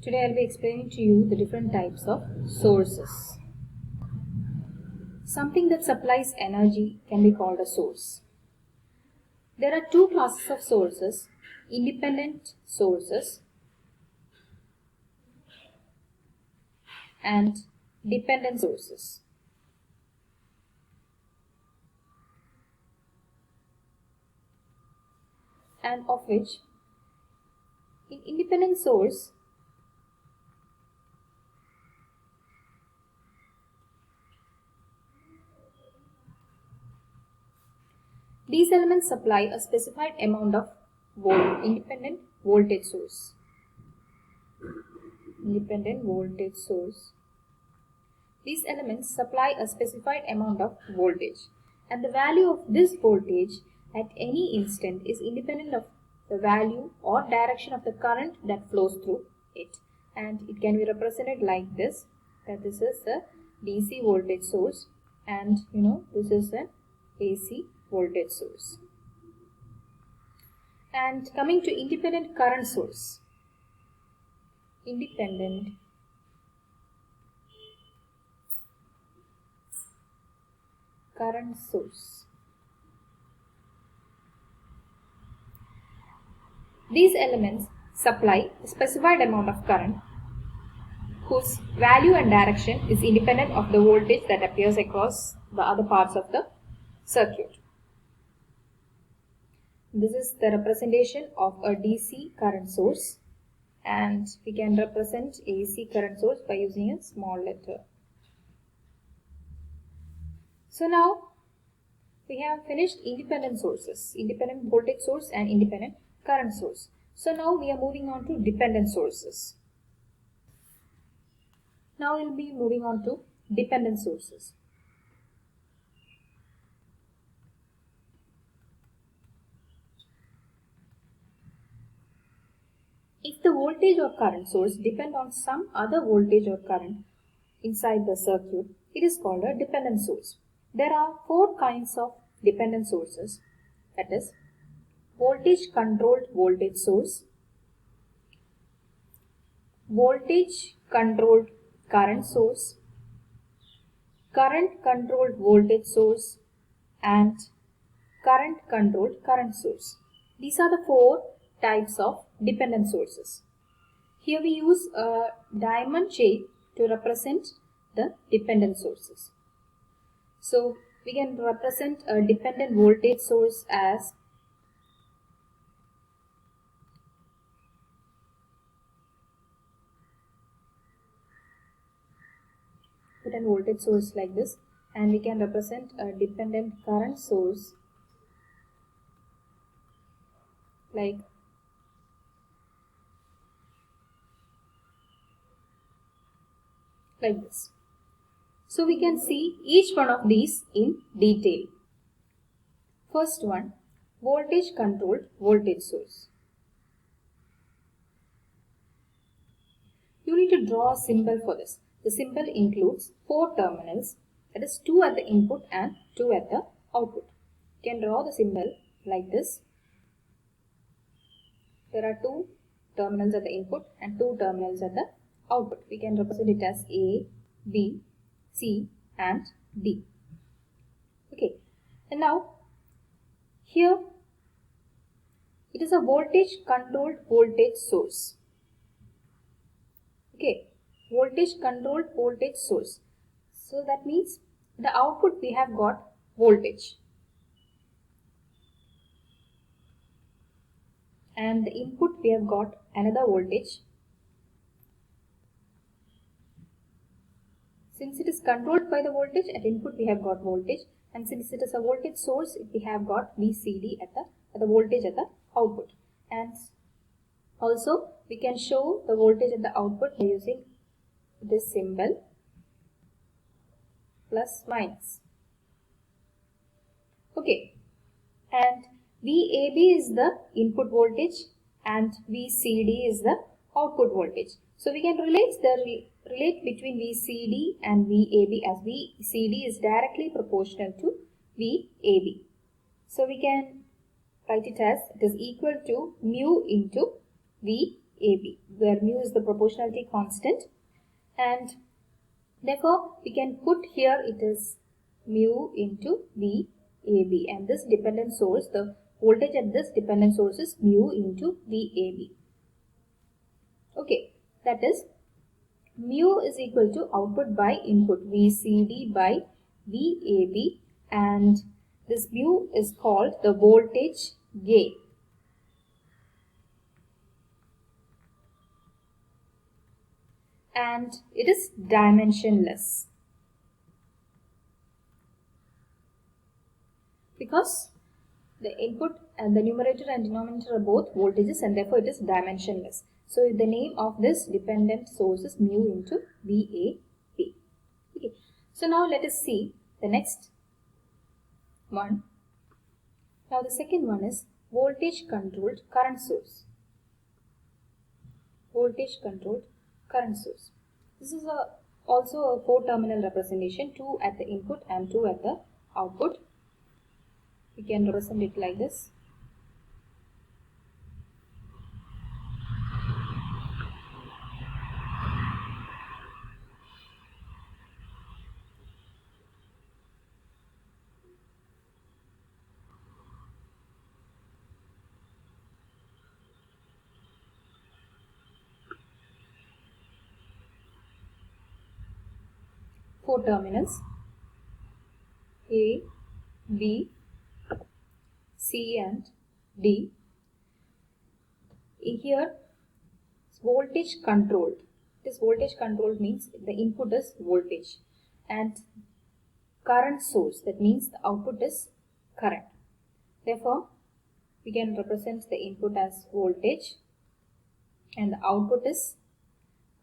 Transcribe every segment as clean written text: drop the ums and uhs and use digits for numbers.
Today I'll be explaining to you the different types of sources. Something that supplies energy can be called a source. There are two classes of sources: independent sources and dependent sources. And of which, in independent source, these elements supply a specified amount of independent voltage source. Independent voltage source. These elements supply a specified amount of voltage, and the value of this voltage at any instant is independent of the value or direction of the current that flows through it. And it can be represented like this, that this is a DC voltage source and this is an AC voltage source. And coming to independent current source. Independent current source. These elements supply a specified amount of current whose value and direction is independent of the voltage that appears across the other parts of the circuit. This is the representation of a DC current source, and we can represent AC current source by using a small letter. So now we have finished independent sources, independent voltage source and independent current source. So now we are moving on to dependent sources. Now we will be moving on to dependent sources. If the voltage or current source depend on some other voltage or current inside the circuit, it is called a dependent source. There are four kinds of dependent sources, that is, voltage controlled voltage source, voltage controlled current source, current controlled voltage source, and current controlled current source. These are the four types of dependent sources. Here we use a diamond shape to represent the dependent sources. So we can represent a dependent voltage source as dependent voltage source like this, and we can represent a dependent current source like this. So we can see each one of these in detail. First one, voltage controlled voltage source. You need to draw a symbol for this. The symbol includes four terminals, that is 2 at the input and 2 at the output. You can draw the symbol like this. There are 2 terminals at the input and 2 terminals at the output. We can represent it as A, B, C and D. Okay, and now here it is a voltage controlled voltage source. Okay, voltage controlled voltage source. So that means the output we have got voltage and the input we have got another voltage. Since it is controlled by the voltage, at input we have got voltage, and since it is a voltage source, we have got VCD at the voltage at the output. And also we can show the voltage at the output by using this symbol plus minus. Okay, and VAB is the input voltage and VCD is the output voltage. So we can relate between VCD and VAB as VCD is directly proportional to VAB. So we can write it as it is equal to mu into VAB. VAB, where mu is the proportionality constant, and therefore we can put here it is mu into VAB, and this dependent source, the voltage at this dependent source is mu into VAB. Okay, that is mu is equal to output by input VCD by VAB, and this mu is called the voltage gain. And it is dimensionless because the input and the numerator and denominator are both voltages, and therefore it is dimensionless. So the name of this dependent source is mu into VAB. Okay. So now let us see the next one. Now the second one is voltage controlled current source. Voltage controlled current source. This is also a 4-terminal representation, 2 at the input and 2 at the output. We can represent it like this. Four terminals, A, B, C and D. Here voltage controlled. This voltage controlled means the input is voltage and current source, that means the output is current. Therefore, we can represent the input as voltage and the output is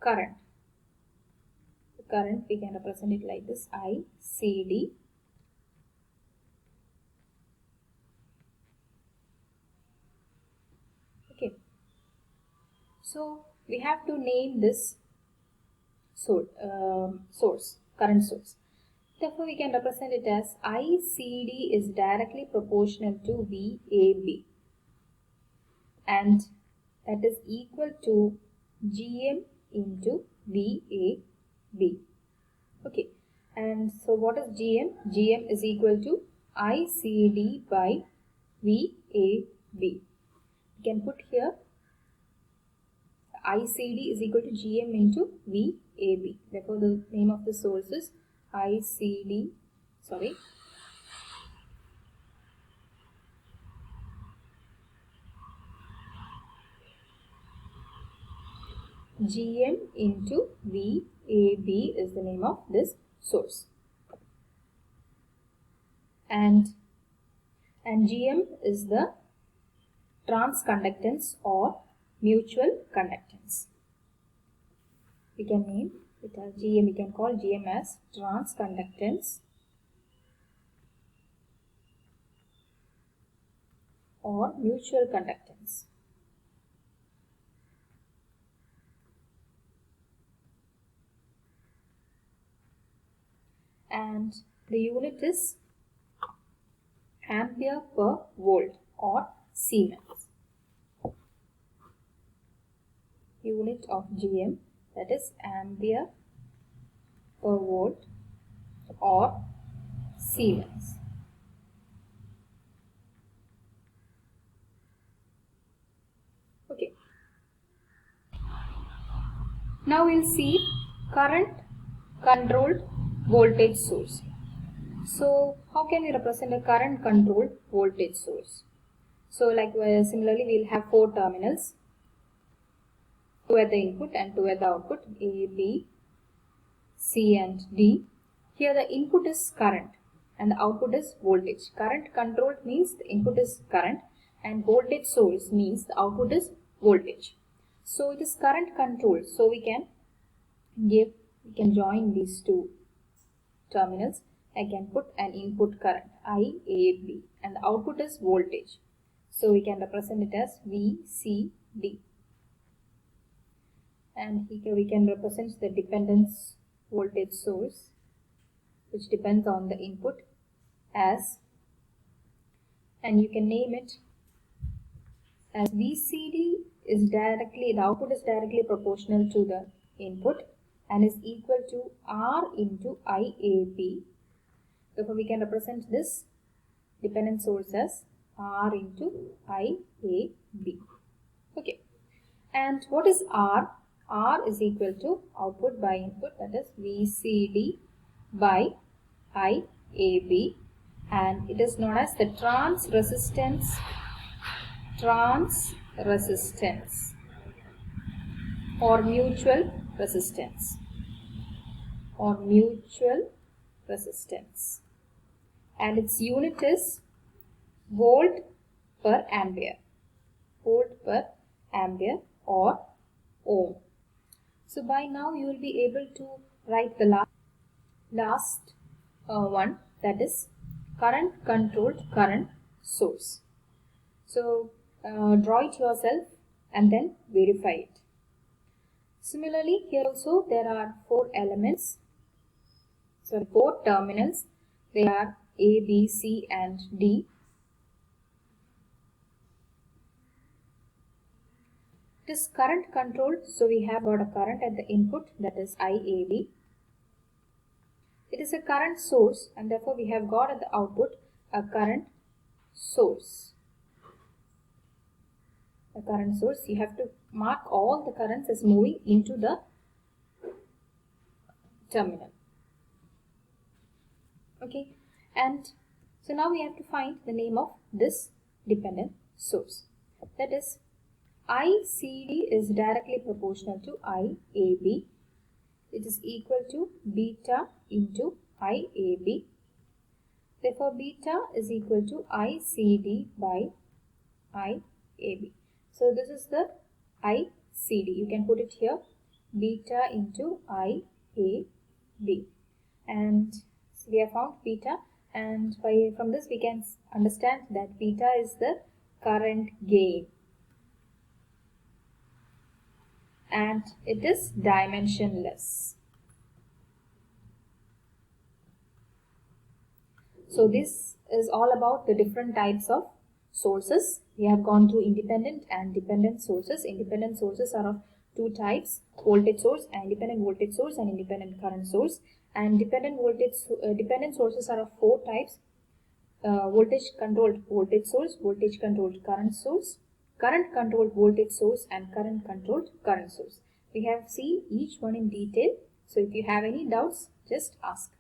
current. The current we can represent it like this, ICD. Okay. So we have to name this source, current source. Therefore, we can represent it as ICD is directly proportional to VAB, and that is equal to GM into VAB. Okay, and so what is GM? GM is equal to ICD by VAB. We can put here ICD is equal to GM into VAB. Therefore, the name of the source is GM into VAB is the name of this source. And GM is the transconductance or mutual conductance. We can name it as GM, we can call GM as transconductance or mutual conductance. And the unit is ampere per volt or Siemens. Unit of GM, that is ampere per volt or Siemens. Okay. Now we'll see current controlled voltage source. So how can we represent a current controlled voltage source? So similarly we'll have 4 terminals, 2 at the input and 2 at the output, A, B, C and D. Here the input is current and the output is voltage. Current controlled means the input is current and voltage source means the output is voltage. So it is current controlled. So we can join these 2 terminals. I can put an input current IAB and the output is voltage. So we can represent it as VCD. And here we can represent the dependence voltage source, which depends on the input as, and you can name it as VCD the output is directly proportional to the input and is equal to R into IAB. Therefore, we can represent this dependent source as R into IAB. Okay. And what is R? R is equal to output by input, that is VCD by IAB, and it is known as the trans resistance or mutual resistance and its unit is volt per ampere or ohm. So by now you will be able to write the last one, that is current controlled current source. So draw it yourself and then verify it. Similarly, here also there are four terminals. They are A, B, C and D. It is current controlled, so we have got a current at the input, that is IAB. It is a current source and therefore we have got at the output a current source. You have to mark all the currents as moving into the terminal. Okay, and so now we have to find the name of this dependent source. That is, ICD is directly proportional to IAB. It is equal to beta into IAB. Therefore, beta is equal to ICD by IAB. So this is the ICD. You can put it here, beta into IAB. And so we have found beta, and from this we can understand that beta is the current gain. And it is dimensionless. So this is all about the different types of sources. We have gone through independent and dependent sources. Independent sources are of two types: voltage source and independent voltage source and independent current source. And dependent sources are of four types: voltage controlled voltage source, voltage controlled current source, current controlled voltage source and current controlled current source. We have seen each one in detail. So if you have any doubts, just ask.